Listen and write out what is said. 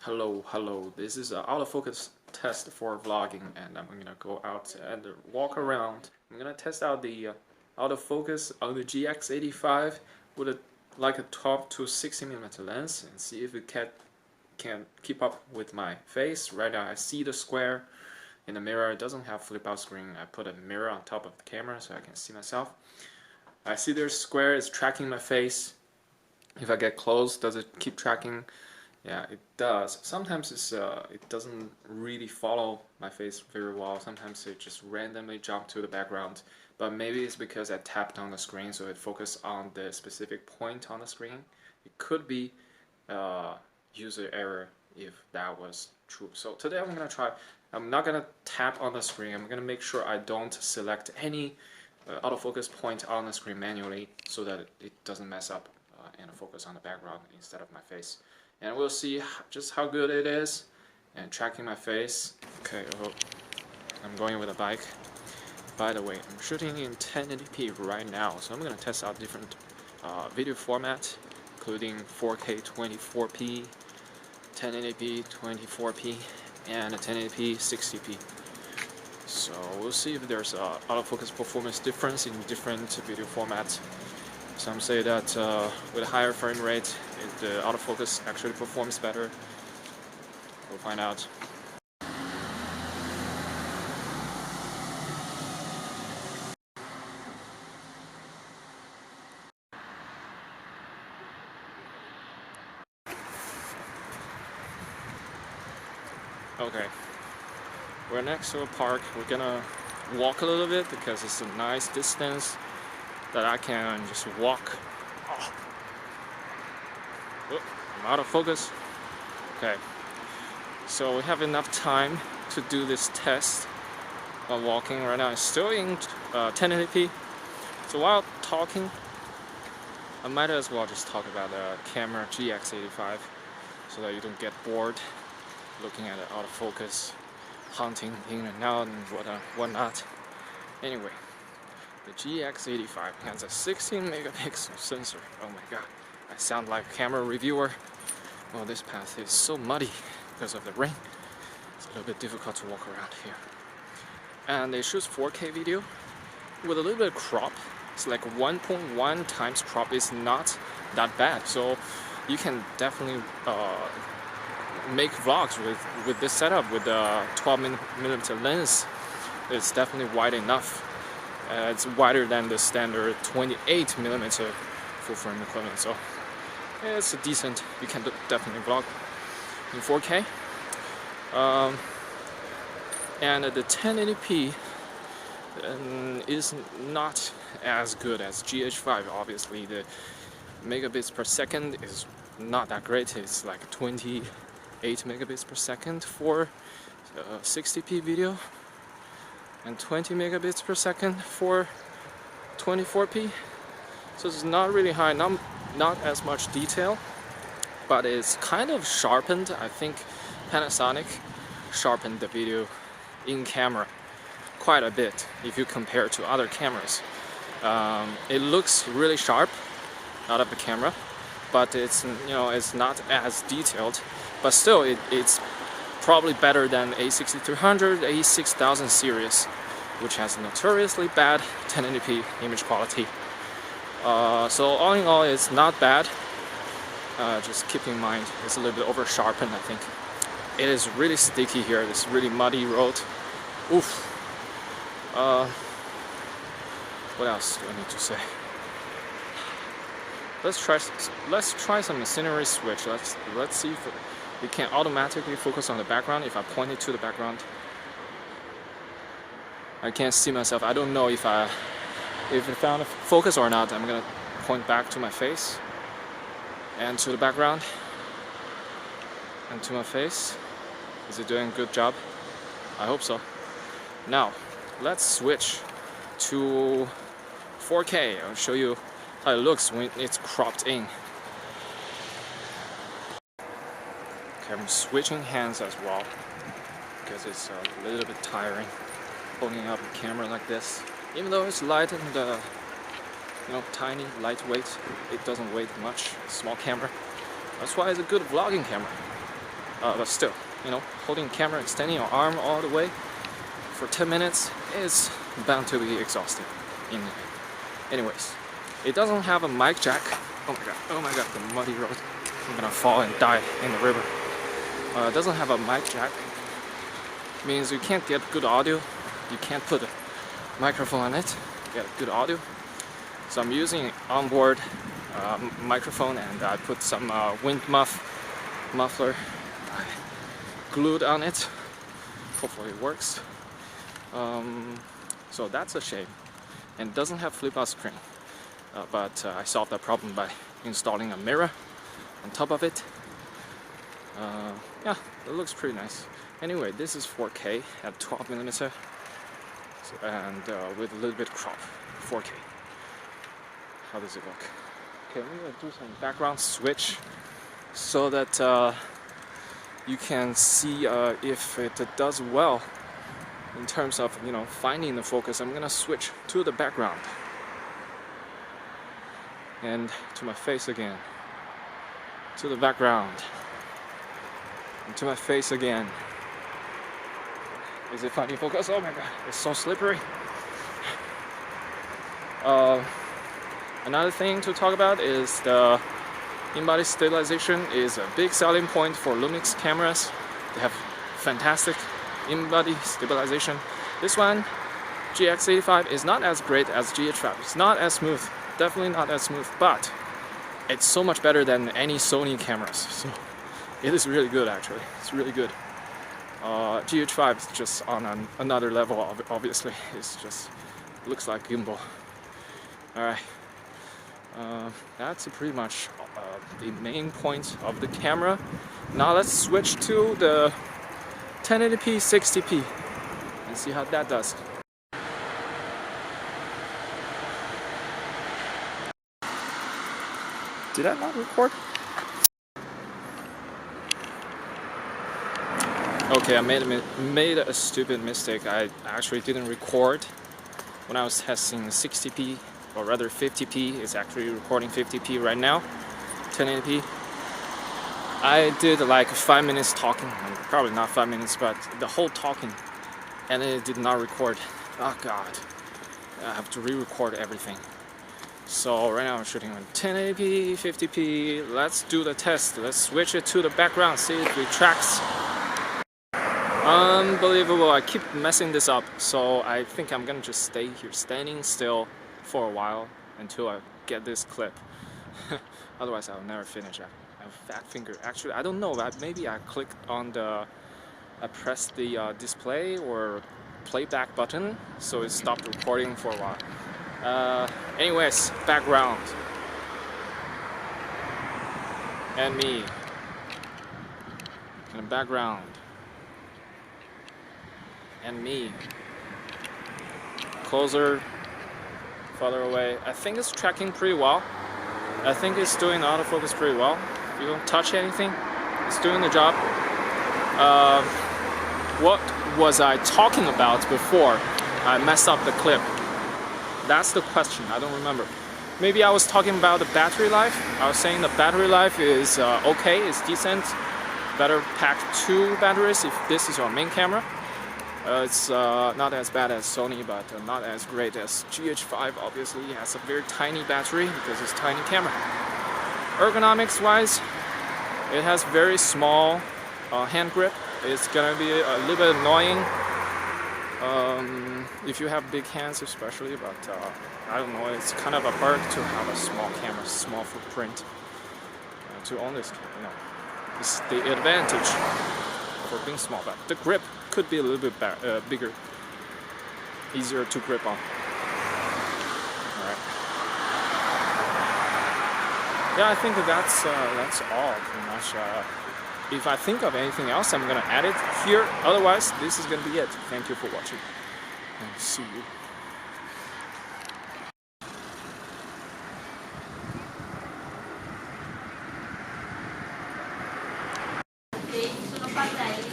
Hello, this is an autofocus test for vlogging, and I'm gonna go out and walk around. I'm gonna test out the autofocus on the GX85 with a 12 to 60mm lens and see if it can keep up with my face. Right now I see the square in the mirror. It doesn't have flip out screen. I put a mirror on top of the camera so I can see myself. I see there's square is tracking my face. If I get close, does it keep tracking? Yeah, it does. Sometimes it doesn't really follow my face very well. Sometimes it just randomly jumps to the background. But maybe it's because I tapped on the screen, so it focused on the specific point on the screen. It could be user error if that was true. So today I'm gonna try. I'm not gonna tap on the screen. I'm gonna make sure I don't select any autofocus point on the screen manually, so that it doesn't mess up and focus on the background instead of my face. And we'll see just how good it is and tracking my face. Okay, I'm going with a bike. By the way, I'm shooting in 1080p right now, so I'm gonna test out different video formats, including 4K 24p, 1080p 24p, and a 1080p 60p. So we'll see if there's a autofocus performance difference in different video formats. Some say that with a higher frame rate, the autofocus actually performs better. We'll find out. Okay, we're next to a park. We're gonna walk a little bit because it's a nice distance that I can just walk. Oh, I'm out of focus. Okay, so we have enough time to do this test while walking. Right now it's still in 1080p. So while talking, I might as well just talk about the camera GX85 so that you don't get bored looking at the autofocus, hunting in and out and whatnot. Anyway, the GX85 has a 16 megapixel sensor. Oh my god, I sound like a camera reviewer. Well, this path is so muddy because of the rain. It's a little bit difficult to walk around here. And it shoots 4K video with a little bit of crop. It's like 1.1 times crop. Is not that bad. So you can definitely make vlogs with this setup with the 12mm lens. It's definitely wide enough. It's wider than the standard 28mm full frame equivalent, so it's decent. You can definitely vlog in 4K. And the 1080p is not as good as GH5. Obviously, the megabits per second is not that great. It's like 28 megabits per second for 60p video, and 20 megabits per second for 24p. So it's not really high, not as much detail, but it's kind of sharpened. I think Panasonic sharpened the video in camera quite a bit if you compare to other cameras. It looks really sharp out of the camera, but it's it's not as detailed. But still, it's probably better than A6300, A6000 series, which has notoriously bad 1080p image quality. So all in all, it's not bad. Just keep in mind, it's a little bit over sharpened, I think. It is really sticky here, this really muddy road. Oof. What else do I need to say? Let's try some scenery switch. Let's see if we can automatically focus on the background. If I point it to the background, I can't see myself. I don't know if it found a focus or not. I'm gonna point back to my face and to the background and to my face. Is it doing a good job? I hope so. Now let's switch to 4K. I'll show you how it looks when it's cropped in. Okay, I'm switching hands as well because it's a little bit tiring holding up the camera like this. Even though it's light and tiny, lightweight, it doesn't weigh much. Small camera. That's why it's a good vlogging camera. But still, you know, holding the camera, extending your arm all the way for 10 minutes is bound to be exhausting. Anyways, it doesn't have a mic jack. Oh my god, the muddy road. I'm gonna fall and die in the river. It doesn't have a mic jack. Means you can't get good audio. You can't put a microphone on it to get good audio. So I'm using an onboard microphone, and I put some wind muffler glued on it. Hopefully it works. So that's a shame. And it doesn't have flip out screen. But I solved that problem by installing a mirror on top of it. Yeah, it looks pretty nice. Anyway, this is 4K at 12mm and with a little bit crop. 4K. How does it look? Okay, I'm gonna do some background switch so that you can see if it does well in terms of, you know, finding the focus. I'm gonna switch to the background and to my face again, to the background, and to my face again. Is it finding focus? Oh my god, it's so slippery. Another thing to talk about is the in-body stabilization is a big selling point for Lumix cameras. They have fantastic in-body stabilization. This one, GX85, is not as great as GH5. It's not as smooth, definitely not as smooth, but it's so much better than any Sony cameras. So it is really good, actually. It's really good. GH5 is just on another level, obviously. It's just looks like gimbal. Alright, that's pretty much the main points of the camera. Now let's switch to the 1080p 60p and see how that does. Did I not record? Okay, I made a stupid mistake. I actually didn't record when I was testing 60p, or rather 50p. It's actually recording 50p right now, 1080p. I did like 5 minutes talking, probably not 5 minutes, but the whole talking, and it did not record. Oh god, I have to re-record everything. So right now I'm shooting on 1080p, 50p. Let's do the test. Let's switch it to the background, see if it tracks. Unbelievable, I keep messing this up, so I think I'm gonna just stay here standing still for a while until I get this clip. Otherwise I'll never finish. I have a fat finger. Actually, I don't know, maybe I clicked on I pressed the display or playback button, so it stopped recording for a while. Anyways, background. And me. And background. And me. Closer, farther away. I think it's tracking pretty well. I think it's doing autofocus pretty well. If you don't touch anything, it's doing the job. What was I talking about before I messed up the clip? That's the question, I don't remember. Maybe I was talking about the battery life. I was saying the battery life is okay, it's decent. Better pack 2 batteries if this is your main camera. It's not as bad as Sony, but not as great as GH5. Obviously, it has a very tiny battery because it's a tiny camera. Ergonomics wise, it has very small hand grip. It's gonna be a little bit annoying if you have big hands especially, but I don't know, it's kind of a perk to have a small camera, small footprint to own this camera. You know, it's the advantage for being small, but the grip could be a little bit bigger, easier to grip on. Alright. Yeah, I think that's all pretty much. If I think of anything else, I'm gonna add it here. Otherwise, this is gonna be it. Thank you for watching, and see you. Sono fatta